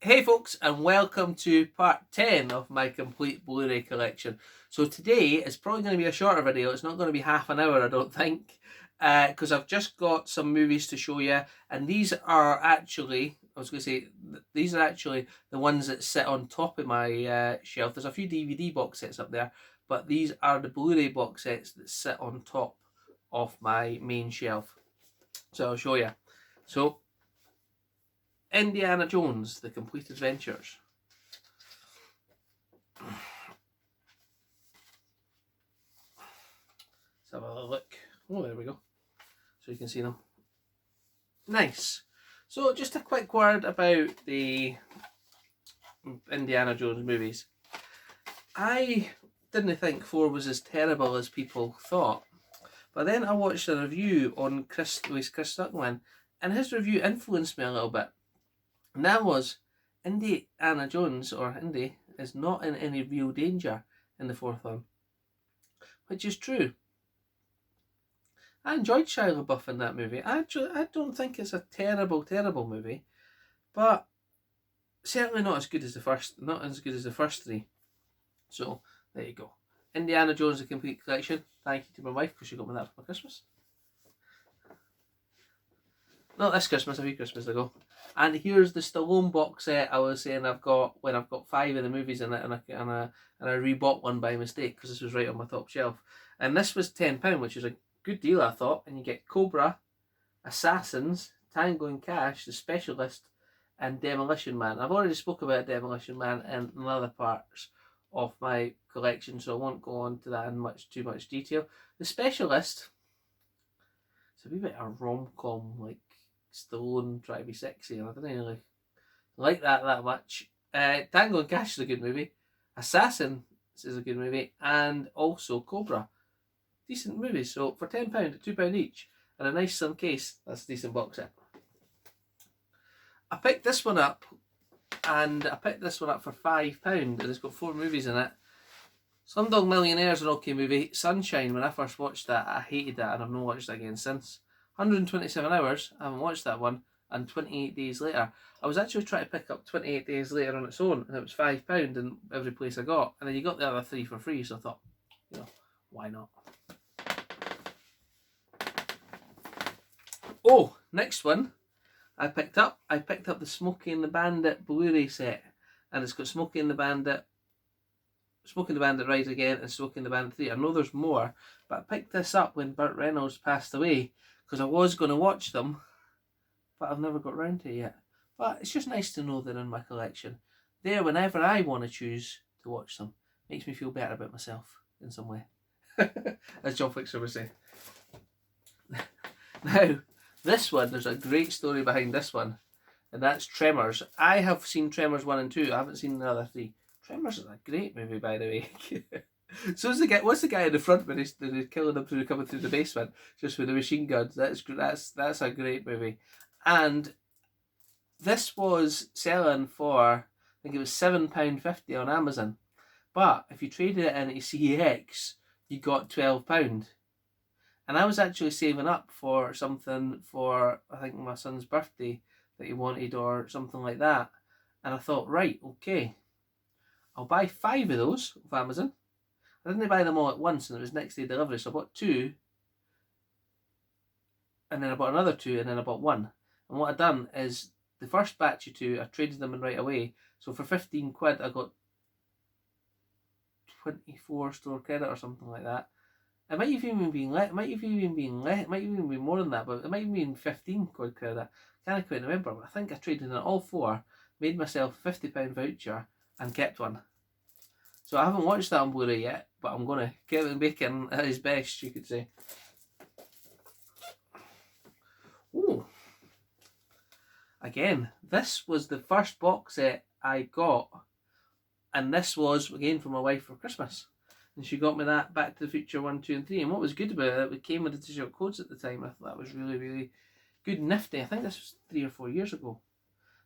Hey folks, and welcome to part 10 of my complete Blu Ray collection. So today is probably going to be a shorter video. It's not going to be half an hour, I don't think, because I've just got some movies to show you, and these are actually, I was going to say, these are actually the ones that sit on top of my shelf. There's a few DVD box sets up there, but these are the Blu Ray box sets that sit on top of my main shelf. So I'll show you. So, Indiana Jones, The Complete Adventures. Let's have a look. Oh, there we go. So you can see them. Nice. So just a quick word about the Indiana Jones movies. I didn't think 4 was as terrible as people thought. But then I watched a review on Chris Stuckman, and his review influenced me a little bit. And that was, Indiana Jones, or Indy, is not in any real danger in the 4th one. Which is true. I enjoyed Shia LaBeouf in that movie. I don't think it's a terrible movie, but certainly not as good as the first. Not as good as the first 3. So there you go. Indiana Jones: The Complete Collection. Thank you to my wife because she got me that for Christmas. Not this Christmas, a few Christmases ago. And here's the Stallone box set I was saying I've got 5 of the movies in it, and I rebought one by mistake because this was right on my top shelf. And this was £10, which is a good deal, I thought. And you get Cobra, Assassins, Tango and Cash, The Specialist, and Demolition Man. I've already spoke about Demolition Man in other parts of my collection, so I won't go on to that in too much detail. The Specialist, it's a wee bit of rom-com, like Stallone trying to be sexy, and I didn't really like that much. Tango and Cash is a good movie. Assassin is a good movie, and also Cobra. Decent movies. So for £10, £2 each, and a nice sun case, that's a decent box set. I picked this one up, and I picked this one up for £5, and it's got 4 movies in it. Slumdog Millionaire is an okay movie. Sunshine, when I first watched that, I hated that, and I've not watched it again since. 127 Hours, I haven't watched that one, and 28 Days Later. I was actually trying to pick up 28 Days Later on its own, and it was £5 in every place I got, and then you got the other 3 for free, so I thought, why not? Oh, next one I picked up the Smokey and the Bandit Blu-ray set, and it's got Smokey and the Bandit Rise Again, and Smokey and the Bandit 3. I know there's more, but I picked this up when Burt Reynolds passed away because I was going to watch them, but I've never got round to it yet. But it's just nice to know they're in my collection. There, whenever I want to choose to watch them, makes me feel better about myself in some way. As John Fixer would say. Now, this one, there's a great story behind this one, and that's Tremors. I have seen Tremors 1 and 2. I haven't seen the other 3. Tremors is a great movie, by the way. So what's the guy in the front when he's killing them coming through the basement just with the machine guns? That's a great movie. And this was selling for, I think it was £7.50 on Amazon. But if you traded it into CEX, you got £12. And I was actually saving up for something for, I think, my son's birthday that he wanted or something like that. And I thought, right, okay, I'll buy 5 of those off Amazon. I didn't buy them all at once, and it was next day delivery, so I bought 2, and then I bought another 2, and then I bought 1. And what I'd done is, the first batch of 2, I traded them in right away, so for £15 I got 24 store credit or something like that. It might even be more than that, but it might even be £15 credit. I can't quite remember, but I think I traded in all 4, made myself a £50 voucher, and kept one. So I haven't watched that on Blu-ray yet, but I'm going to. Kevin Bacon at his best, you could say. Ooh. Again, this was the first box set I got, and this was, again, for my wife for Christmas. And she got me that Back to the Future 1, 2 and 3. And what was good about it, it came with the digital codes at the time. I thought that was really, really good and nifty. I think this was 3 or 4 years ago.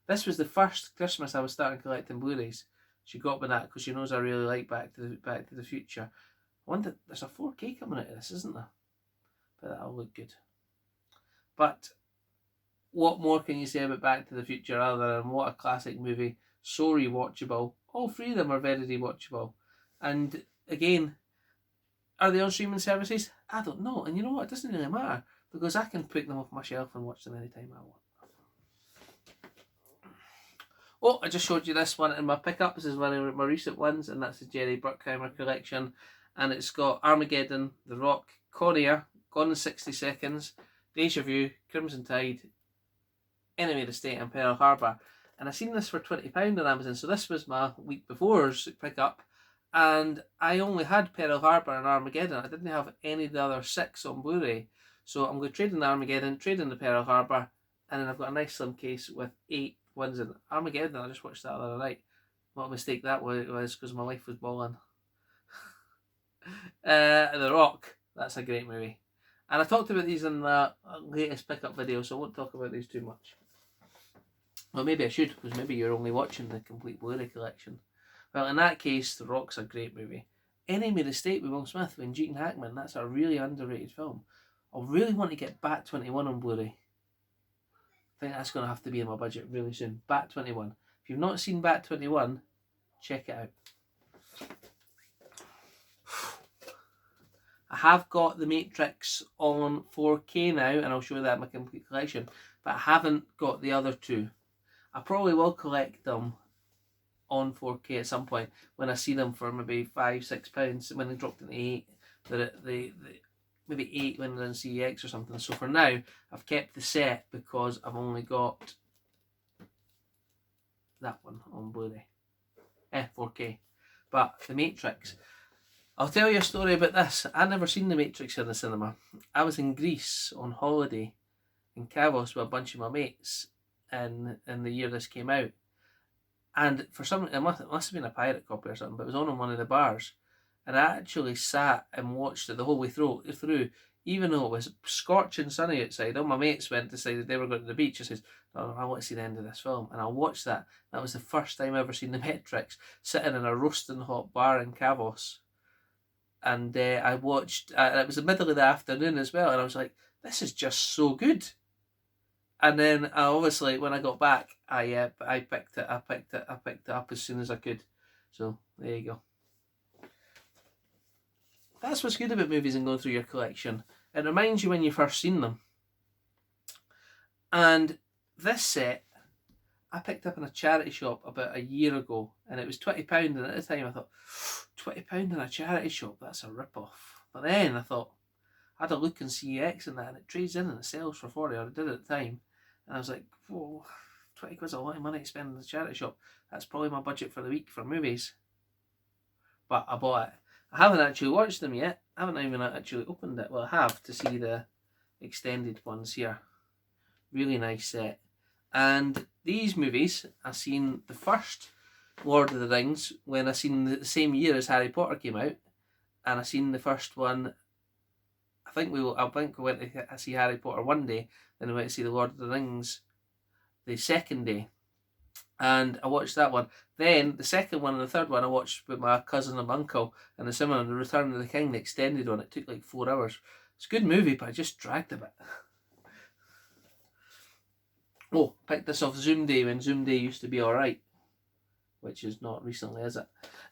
This was the first Christmas I was starting collecting Blu-rays. She got me that because she knows I really like Back to the Future. I wonder, there's a 4K coming out of this, isn't there? But that'll look good. But what more can you say about Back to the Future other than what a classic movie, so rewatchable. All three of them are very rewatchable. And again, are they on streaming services? I don't know. And you know what? It doesn't really matter because I can pick them off my shelf and watch them anytime I want. Oh, I just showed you this one in my pickup. This is one of my recent ones, and that's the Jerry Bruckheimer collection. And it's got Armageddon, The Rock, Con Air, Gone in 60 Seconds, Deja Vu, Crimson Tide, Enemy of the State, and Pearl Harbor. And I seen this for £20 on Amazon, so this was my week before's pickup. And I only had Pearl Harbor and Armageddon. I didn't have any of the other 6 on Blu-ray. So I'm going to trade in the Armageddon, trade in the Pearl Harbor, and then I've got a nice slim case with 8 ones in Armageddon. I just watched that the other night. What a mistake that was because my wife was bawling. The Rock, that's a great movie. And I talked about these in the latest pickup video, so I won't talk about these too much. Well, maybe I should, because maybe you're only watching the complete Blu Ray collection. Well, in that case, The Rock's a great movie. Enemy of the State with Will Smith and Gene Hackman, that's a really underrated film. I really want to get Bat 21 on Blu Ray. I think that's going to have to be in my budget really soon. Bat 21. If you've not seen Bat 21, check it out. I have got The Matrix on 4K now, and I'll show you that in my complete collection, but I haven't got the other two. I probably will collect them on 4K at some point when I see them for maybe £5-6 when they dropped into 8. Maybe 8 when they're in CEX or something. So for now, I've kept the set because I've only got that one on Blu-ray. 4K. But The Matrix. I'll tell you a story about this. I'd never seen The Matrix in the cinema. I was in Greece on holiday in Kavos with a bunch of my mates in the year this came out. And for some, it must have been a pirate copy or something, but it was on one of the bars. And I actually sat and watched it the whole way through, even though it was scorching sunny outside. All my mates decided they were going to the beach. I said, "Oh, I want to see the end of this film." And I watched that. That was the first time I ever seen The Matrix, sitting in a roasting hot bar in Kavos. And I watched, it was the middle of the afternoon as well, and I was like, this is just so good. And then obviously when I got back, I picked it up as soon as I could. So there you go. That's what's good about movies and going through your collection. It reminds you when you first seen them. And this set, I picked up in a charity shop about a year ago, and it was £20, and at the time I thought, £20 in a charity shop, that's a rip-off. But then I thought, I had a look in CEX and that, and it trades in and it sells for 40, or it did at the time. And I was like, whoa, 20 quid's a lot of money to spend in the charity shop. That's probably my budget for the week for movies. But I bought it. I haven't actually watched them yet. I haven't even actually opened it. Well, I have to see the extended ones here. Really nice set. And these movies, I seen the first Lord of the Rings when I seen the same year as Harry Potter came out, and I seen the first one. I think we went to see Harry Potter one day, then we went to see the Lord of the Rings the second day, and I watched that one. Then the second one and the third one I watched with my cousin and my uncle in the cinema, and The Return of the King, the extended one. It took like 4 hours. It's a good movie, but I just dragged a bit. Oh, picked this off Zoom Day when Zoom Day used to be alright, which is not recently, is it?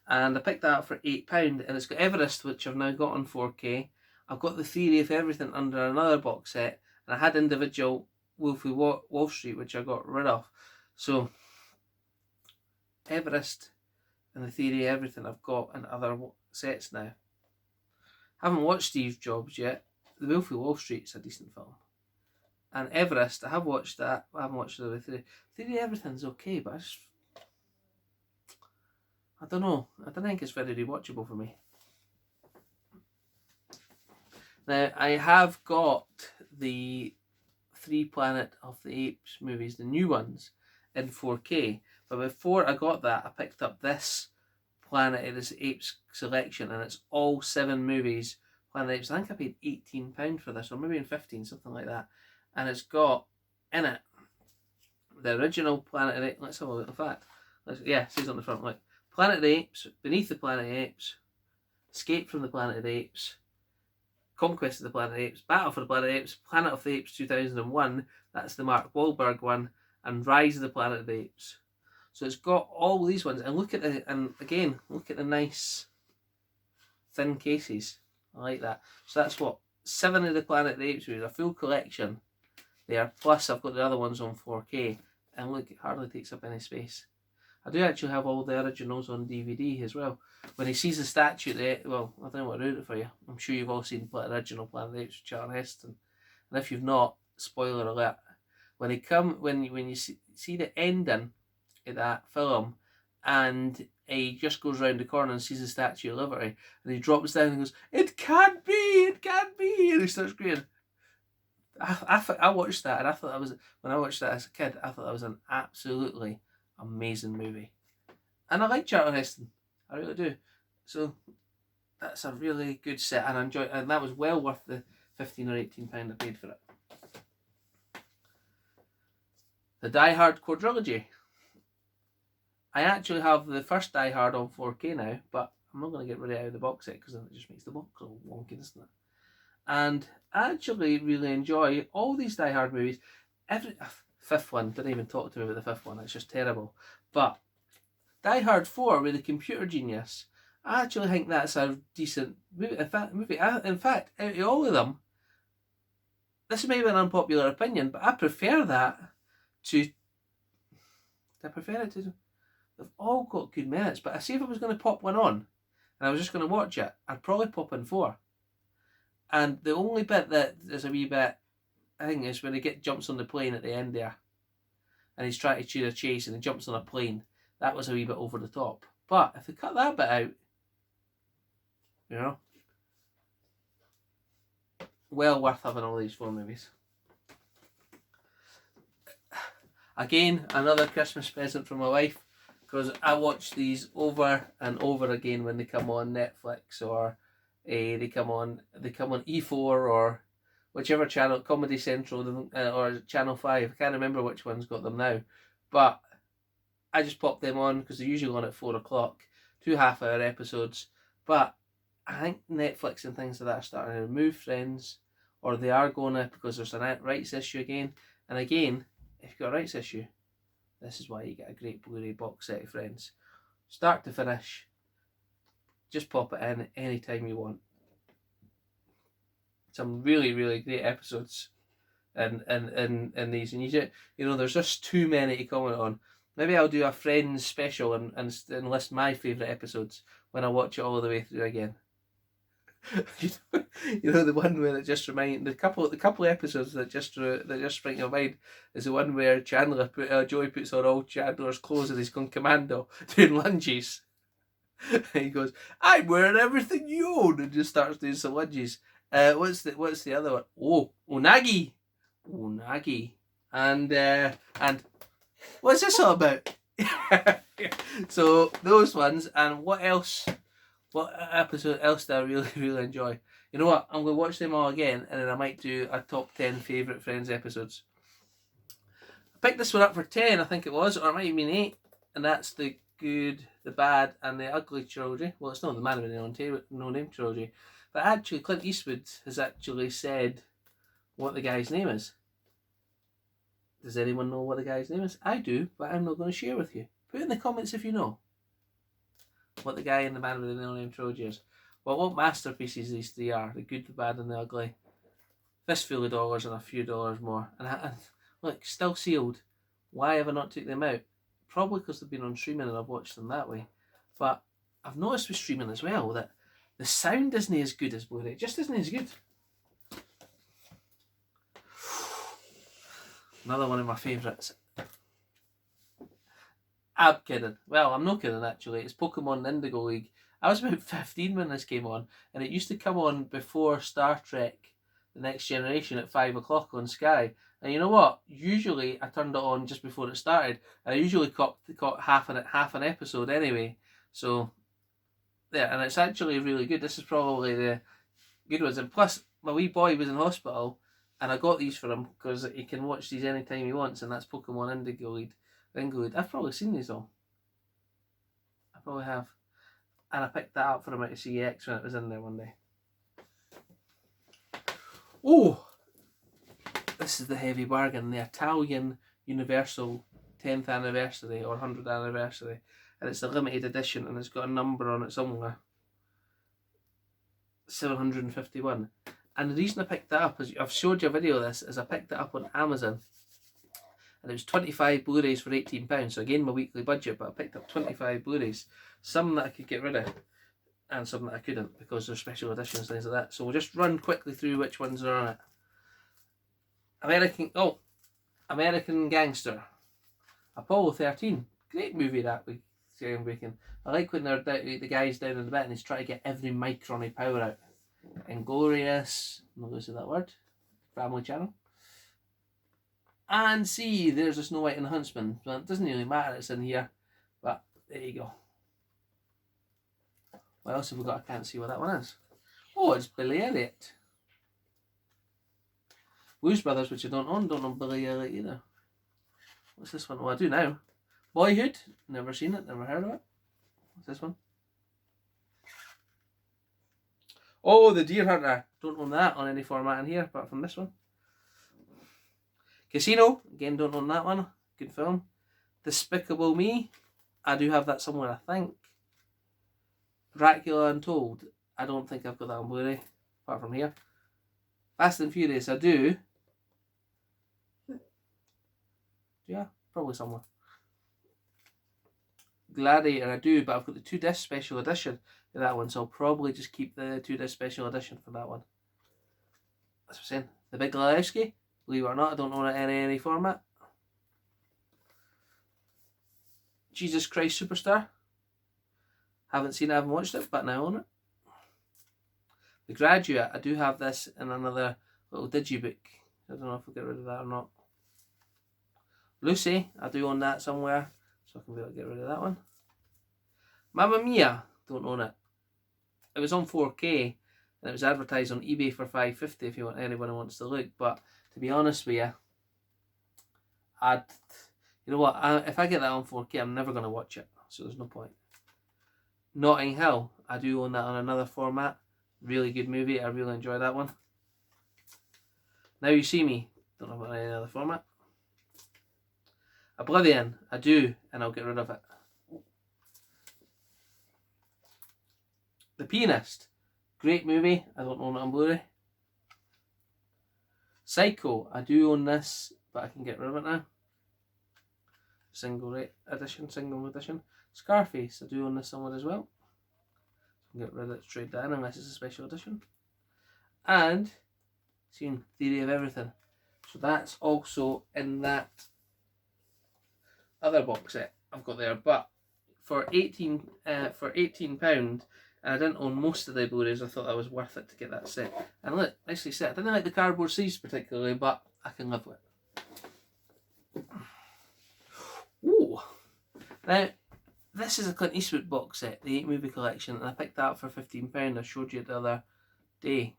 And I picked that up for £8, and it's got Everest, which I've now got on 4K. I've got The Theory of Everything under another box set, and I had individual Wolf of Wall Street, which I got rid of. So, Everest and The Theory of Everything I've got in other sets now. Haven't watched Steve Jobs yet. The Wolf of Wall Street is a decent film. And Everest, I have watched that. I haven't watched the Theory. Theory of Everything's okay, but I don't know. I don't think it's very rewatchable for me. Now, I have got the 3 Planet of the Apes movies, the new ones, in 4K. But before I got that, I picked up this Planet of the Apes selection, and it's all 7 movies. Planet of the Apes. I think I paid £18 for this, or maybe in 15, something like that. And it's got in it the original Planet of the Apes. Let's have a look at that. Yeah, it says on the front, like Planet of the Apes, Beneath the Planet of the Apes, Escape from the Planet of the Apes, Conquest of the Planet of the Apes, Battle for the Planet of the Apes, Planet of the Apes 2001, That's the Mark Wahlberg one, and Rise of the Planet of the Apes. So it's got all these ones, and look at the nice thin cases. I like that. So that's what 7 of the Planet of the Apes movies, a full collection there. Plus I've got the other ones on 4K, and look, it hardly takes up any space. I do actually have all the originals on DVD as well. When he sees the statue there, well, I don't want to ruin it for you. I'm sure you've all seen the original Planet of the Apes with Charlton Heston, and if you've not, spoiler alert. When you see the ending of that film, and he just goes round the corner and sees the Statue of Liberty, and he drops down and goes, "It can't be, and he starts screaming. I watched that, and I thought when I watched that as a kid, I thought that was an absolutely amazing movie, and I like Charlton Heston, I really do. So that's a really good set, and I enjoy, and that was well worth the £15 or £18 I paid for it. The Die Hard quadrilogy. I actually have the first Die Hard on 4K now, but I'm not going to get rid of it out of the box set because then it just makes the box all wonky, doesn't it? And I actually really enjoy all these Die Hard movies. Fifth one, didn't even talk to me about the fifth one, it's just terrible. But Die Hard 4 with the computer genius, I actually think that's a decent movie. In fact, out of all of them, this may be an unpopular opinion, but I prefer that to... They've all got good merits, but I see if I was going to pop one on, and I was just going to watch it, I'd probably pop in 4. And the only bit that is a wee bit, I think, is when he jumps on the plane at the end there, and he's trying to shoot a chase, and he jumps on a plane. That was a wee bit over the top. But if they cut that bit out, you know, well worth having all these 4 movies. Again, another Christmas present from my wife, because I watch these over and over again when they come on Netflix, or they come on E4 or whichever channel, Comedy Central or Channel 5. I can't remember which one's got them now, but I just pop them on because they're usually on at 4 o'clock, 2 half-hour episodes. But I think Netflix and things like that are starting to remove Friends, or they are going to, because there's a rights issue again. And again, if you've got a rights issue, this is why you get a great Blu Ray box set of Friends. Start to finish, just pop it in anytime you want. Some really, really great episodes in these. And you know, there's just too many to comment on. Maybe I'll do a Friends special and list my favourite episodes when I watch it all the way through again. You know the one where it just reminds the couple of episodes that just spring to mind is the one where Joey puts on all Chandler's clothes and he's gone commando doing lunges. And he goes, "I'm wearing everything you own," and just starts doing some lunges. What's the other one? Oh, Unagi, and what's this all about? So those ones, and what else? What episode else do I really, really enjoy? You know what? I'm going to watch them all again, and then I might do a top 10 favourite Friends episodes. I picked this one up for 10, I think it was, or it might have been 8, and that's the Good, the Bad, and the Ugly trilogy. Well, it's not the Man with No Name trilogy, but actually Clint Eastwood has actually said what the guy's name is. Does anyone know what the guy's name is? I do, but I'm not going to share with you. Put it in the comments if you know what the guy in the Man with the No Name trilogy is. Well, what masterpieces these 3 are: the Good, the Bad, and the Ugly. Fistful of dollars and a few dollars more. And look, still sealed. Why have I not took them out? Probably because they've been on streaming and I've watched them that way. But I've noticed with streaming as well that the sound isn't as good as Blu-ray. It just isn't as good. Another one of my favourites. I'm kidding. Well, I'm not kidding actually. It's Pokemon Indigo League. I was about 15 when this came on, and it used to come on before Star Trek The Next Generation at 5 o'clock on Sky. And you know what? Usually I turned it on just before it started. I usually caught half an episode anyway. So yeah, and it's actually really good. This is probably the good ones. And plus, my wee boy was in hospital, and I got these for him because he can watch these anytime he wants, and that's Pokemon Indigo League. I've probably seen these all. I probably have. And I picked that up for him at CEX when it was in there one day. Oh! The this is the heavy bargain, the Italian Universal 10th anniversary or 100th anniversary, and it's a limited edition, and it's got a number on it somewhere, 751. And the reason I picked that up is, I've showed you a video of this, is I picked it up on Amazon, and it was 25 Blu-rays for £18. So again, my weekly budget, but I picked up 25 Blu-rays, some that I could get rid of and some that I couldn't because they're special editions, things like that. So we'll just run quickly through which ones are on it. American Gangster, Apollo 13, great movie that week. I like when they're down, the guy's down in the bed and he's trying to get every micron of power out. Inglorious, I'm not going to say that word, Family Channel. And see, there's a Snow White and the Huntsman. Well, it doesn't really matter, it's in here, but there you go. What else have we got? I can't see what that one is. Oh, it's Billy Elliot. Blues Brothers, which I don't own Billy Elliot either. What's this one? Oh, I do now. Boyhood, never seen it, never heard of it. What's this one? Oh, The Deer Hunter. Don't own that on any format in here, apart from this one. Casino, again, don't own that one. Good film. Despicable Me, I do have that somewhere, I think. Dracula Untold, I don't think I've got that on Blu-ray, apart from here. Fast and Furious, I do. Yeah, probably somewhere. Gladiator, I do, but I've got the 2-disc special edition of that one, so I'll probably just keep the 2-disc special edition for that one. That's what I'm saying. The Big Lebowski, believe it or not, I don't own it in any format. Jesus Christ Superstar, haven't seen it, haven't watched it, but now I own it. The Graduate, I do have this in another little digibook. I don't know if I'll get rid of that or not. Lucy, I do own that somewhere, so I can be able to get rid of that one. Mamma Mia, don't own it. It was on 4K and it was advertised on eBay for $5.50 if you want, anyone who wants to look. But to be honest with you, you know what? If I get that on 4K, I'm never going to watch it, so there's no point. Notting Hill, I do own that on another format. Really good movie. I really enjoy that one. Now You See Me, don't have it on any other format. Oblivion, I do, and I'll get rid of it. The Pianist, great movie, I don't own it on Blu-ray. Psycho, I do own this, but I can get rid of it now. Single edition. Scarface, I do own this somewhere as well. I can get rid of it, trade that in unless it's a special edition. And, seen Theory of Everything. So that's also in that other box set I've got there, but for £18, and I didn't own most of the Blu-rays, I thought that was worth it to get that set. And look, nicely set. I didn't like the cardboard sleeves particularly, but I can live with it. Ooh! Now, this is a Clint Eastwood box set, the 8 movie collection, and I picked that up for £15. I showed you it the other day.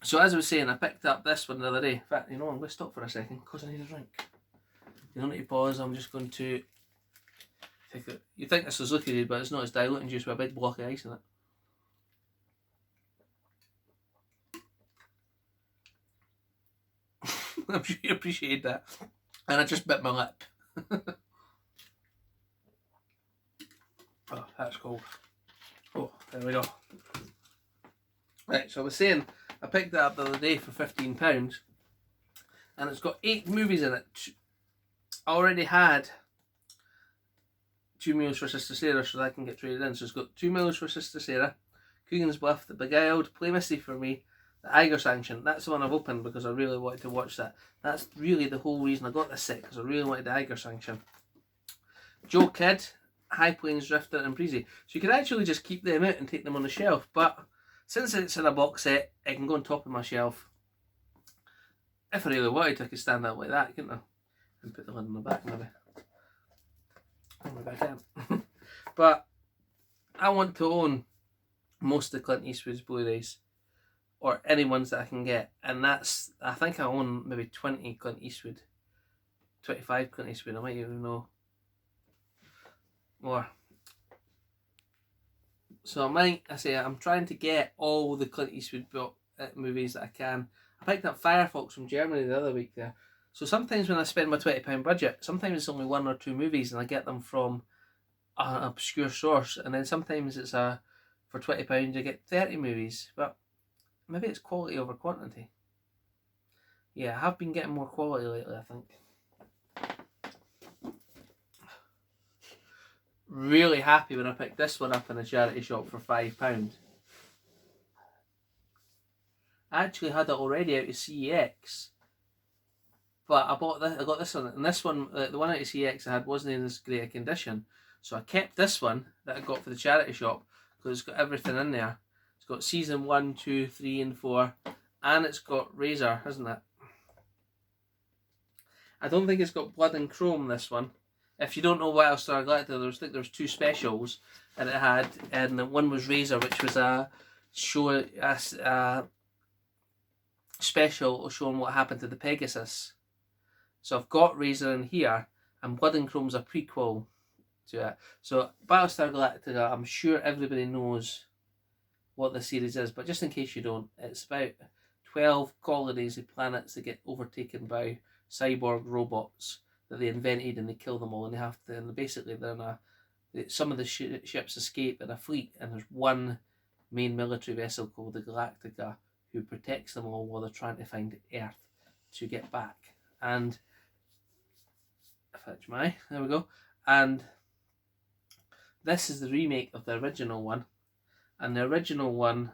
So as I was saying, I picked up this one the other day. In fact, you know, I'm going to stop for a second because I need a drink. You don't need to pause, I'm just going to take it. You think this is liquidy, but it's not. It's diluting juice with a big block of ice in it. I'm sure you appreciate that. And I just bit my lip. Oh, that's cold. Oh, there we go. Right, so I was saying, I picked that up the other day for £15, and it's got 8 movies in it. I already had 2 Meals for Sister Sarah, so that can get traded in. So it's got 2 Meals for Sister Sarah, Coogan's Bluff, The Beguiled, Play Misty for Me, The Eiger Sanction. That's the one I've opened because I really wanted to watch that. That's really the whole reason I got this set, because I really wanted The Eiger Sanction. Joe Kidd, High Plains Drifter, and Breezy. So you could actually just keep them out and take them on the shelf, but since it's in a box set, it can go on top of my shelf. If I really wanted, I could stand that like that, couldn't I? And put the lid on the back, maybe. Oh, maybe I can. But I want to own most of Clint Eastwood's Blu-rays, or any ones that I can get, and that's, I think I own maybe 20 Clint Eastwood, 25 Clint Eastwood, I might even know more. So I'm trying to get all the Clint Eastwood movies that I can. I picked up Firefox from Germany the other week there. So sometimes when I spend my £20 budget, sometimes it's only 1 or 2 movies and I get them from an obscure source. And then sometimes it's for £20 you get 30 movies. But maybe it's quality over quantity. Yeah, I have been getting more quality lately, I think. Really happy when I picked this one up in a charity shop for £5. I actually had it already out of CEX, but I got this one, and this one, the one out of CEX I had wasn't in as great a condition, so I kept this one that I got for the charity shop because it's got everything in there. It's got season 1, 2, 3 and 4, and it's got Razor, hasn't it? I don't think it's got Blood and Chrome, this one. If you don't know Battlestar Galactica, there was 2 specials, and it had, and one was Razor, which was a show, special showing what happened to the Pegasus. So I've got Razor in here, and Blood and Chrome's a prequel to it. So Battlestar Galactica, I'm sure everybody knows what the series is, but just in case you don't, it's about 12 colonies of planets that get overtaken by cyborg robots that they invented, and they kill them all, and they have to, and basically some of the ships escape in a fleet, and there's one main military vessel called the Galactica who protects them all while they're trying to find Earth to get back. And there we go. And this is the remake of the original one, and the original one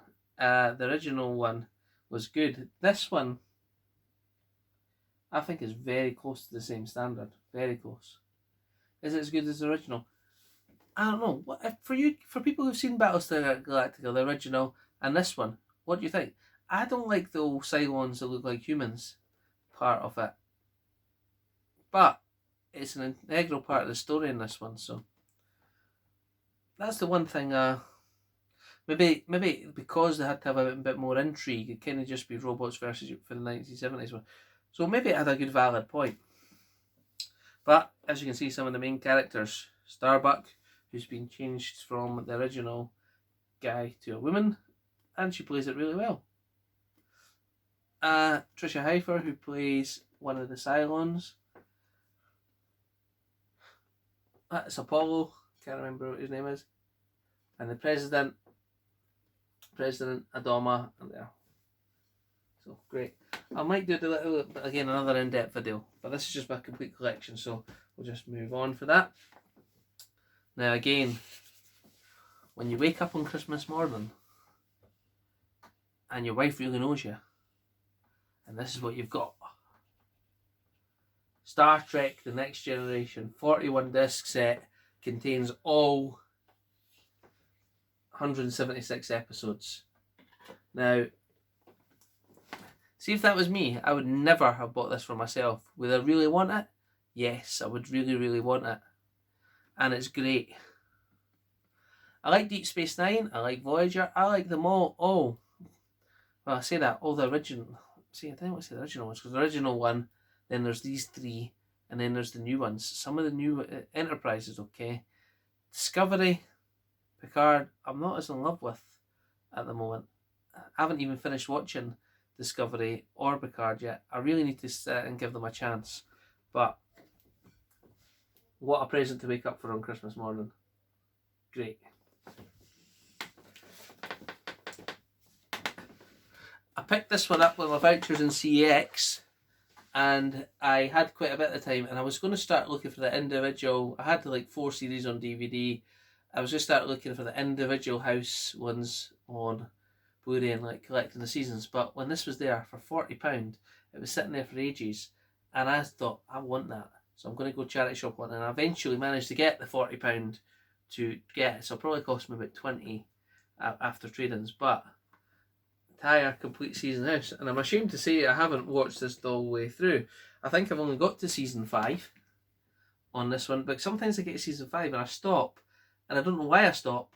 was good. This one, I think, is very close to the same standard. Very close. Is it as good as the original? I don't know. What for people who've seen Battlestar Galactica, the original, and this one, what do you think? I don't like the old Cylons that look like humans part of it, but it's an integral part of the story in this one. So that's the one thing. Maybe because they had to have a bit more intrigue, it couldn't just be robots versus for the 1970s one. So maybe it had a good valid point. But as you can see, some of the main characters, Starbuck, who's been changed from the original guy to a woman, and she plays it really well. Tricia Heifer, who plays one of the Cylons. That's Apollo, can't remember what his name is. And the President Adoma, and there. So great. I might do another in-depth video, but this is just my complete collection, so we'll just move on for that. Now again, when you wake up on Christmas morning and your wife really knows you, and this is what you've got. Star Trek The Next Generation 41 disc set contains all 176 episodes. Now, see, if that was me, I would never have bought this for myself. Would I really want it? Yes, I would really, really want it. And it's great. I like Deep Space Nine, I like Voyager, I like them all. Well, I say that, all the original. See, I didn't want to say the original ones, because the original one, then there's these 3, and then there's the new ones. Some of the new Enterprise is okay. Discovery, Picard, I'm not as in love with at the moment. I haven't even finished watching Discovery or Picard yet. I really need to sit and give them a chance. But what a present to wake up for on Christmas morning. Great. I picked this one up with my vouchers in CX, and I had quite a bit of time, and I was going to start looking for the individual. I had like 4 series on DVD. I was just starting looking for the individual house ones on Blu Ray and like collecting the seasons. But when this was there for £40, it was sitting there for ages, and I thought, I want that. So I'm going to go charity shop one, and I eventually managed to get the £40 to get it. So it probably cost me about 20 after trade-ins, but entire complete season house. And I'm ashamed to say I haven't watched this all the way through. I think I've only got to season 5 on this one, but sometimes I get to season 5 and I stop, and I don't know why I stop,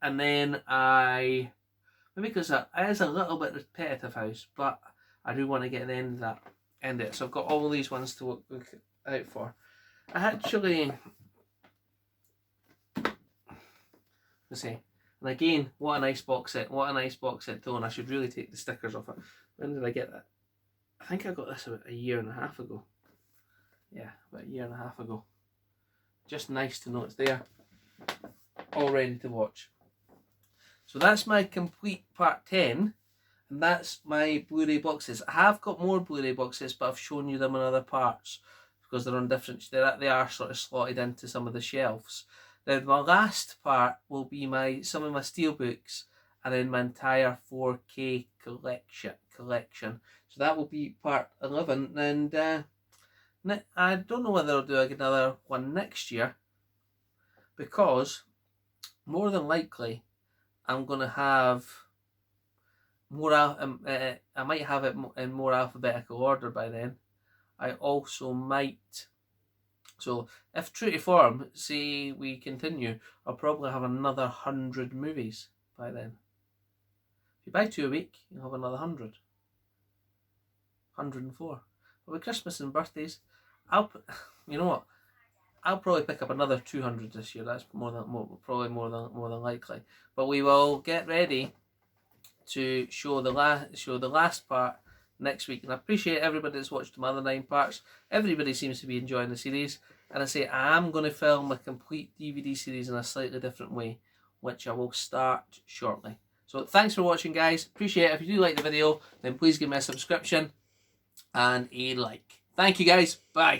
and then maybe because it is a little bit repetitive house, but I do want to get the end of it. So I've got all these ones to look out for. I And again, what a nice box set. What a nice box set too. And I should really take the stickers off it. When did I get that? I think I got this about a year and a half ago. Yeah, about a year and a half ago. Just nice to know it's there. All ready to watch. So that's my complete part 10. And that's my Blu-ray boxes. I have got more Blu-ray boxes, but I've shown you them in other parts because they're on different. They are sort of slotted into some of the shelves. Now my last part will be some of my steelbooks, and then my entire 4K collection. So that will be part 11, and I don't know whether I'll do another one next year, because more than likely I'm gonna have more. I might have it in more alphabetical order by then. I also might. So if true to form, say we continue, I'll probably have another 100 movies by then. If you buy 2 a week, you'll have another 100. 104. But with Christmas and birthdays, you know what? I'll probably pick up another 200 this year. That's probably more than likely. But we will get ready to show the last part next week. And I appreciate everybody that's watched my other 9 parts. Everybody seems to be enjoying the series. And I say I am going to film a complete DVD series in a slightly different way, which I will start shortly. So thanks for watching, guys. Appreciate it. If you do like the video, then please give me a subscription and a like. Thank you, guys. Bye.